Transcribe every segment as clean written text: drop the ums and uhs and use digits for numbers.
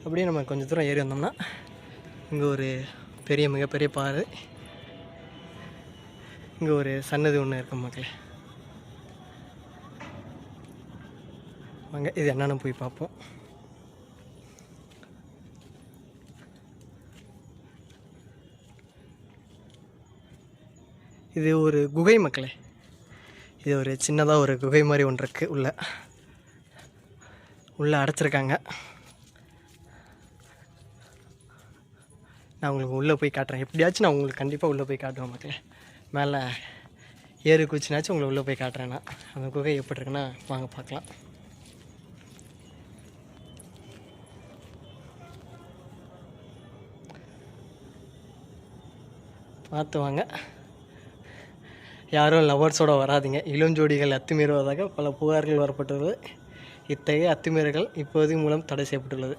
அப்படியே நம்ம கொஞ்சம் தூரம் ஏறி வந்தோம்னா இங்கே ஒரு மிகப்பெரிய பாறை, இங்கே ஒரு சன்னதி ஒன்று இருக்கும் மக்களே. வாங்க இது என்னென்னு போய் பார்ப்போம். இது ஒரு குகை மக்களே. இது ஒரு சின்னதாக ஒரு குகை மாதிரி ஒன்று இருக்குது. உள்ளே அடைச்சிருக்காங்க. நான் உங்களுக்கு உள்ளே போய் காட்டுறேன். எப்படியாச்சும் நான் உங்களுக்கு கண்டிப்பாக உள்ளே போய் காட்டுவேன் மக்களே. மேலே ஏறு குச்சினாச்சும் உங்களை உள்ளே போய் காட்டுறேன். நான் அந்த குகை எப்படி இருக்குன்னா வாங்க பார்க்கலாம். பார்த்து வாங்க. யாரும் லவர்ஸோடு வராதிங்க. இளஞ்சோடிகள் அத்துமீறுவதாக பல புகார்கள் வரப்பட்டுள்ளது. இத்தகைய அத்துமீறல்கள் இப்போது மூலம் தடை செய்யப்பட்டுள்ளது.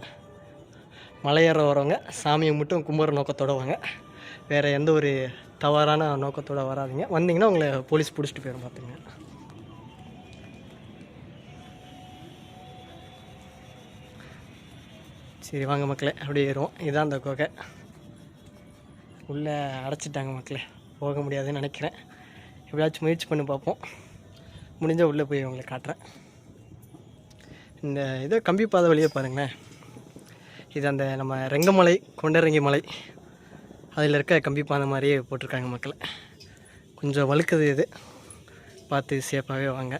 மலையேற வரவங்க சாமியை மட்டும் கும்பிட்ற நோக்கத்தோடு வாங்க. வேறு எந்த ஒரு தவறான நோக்கத்தோடு வராதிங்க. வந்தீங்கன்னா உங்களை போலீஸ் பிடிச்சிட்டு போயிடும் பார்த்துங்க. சரி வாங்க மக்களே, அப்படியே ஏறுவோம். இதுதான் அந்த குகை. உள்ளே அடைச்சிட்டாங்க மக்களே, போக முடியாதுன்னு நினைக்கிறேன். எப்படியாச்சும் முயற்சி பண்ணி பார்ப்போம். முடிஞ்சால் உள்ளே போய் உங்களை காட்டுறேன். இந்த இதோ கம்பி பாதை வழியே பாருங்களேன். இது அந்த நம்ம ரெங்கமலை, கொண்டரங்கி மலை, அதில் இருக்க கம்பி பாதை மாதிரியே போட்டிருக்காங்க மக்களே. கொஞ்சம் வழுக்குது. இது பார்த்து சேஃபாகவே வாங்க.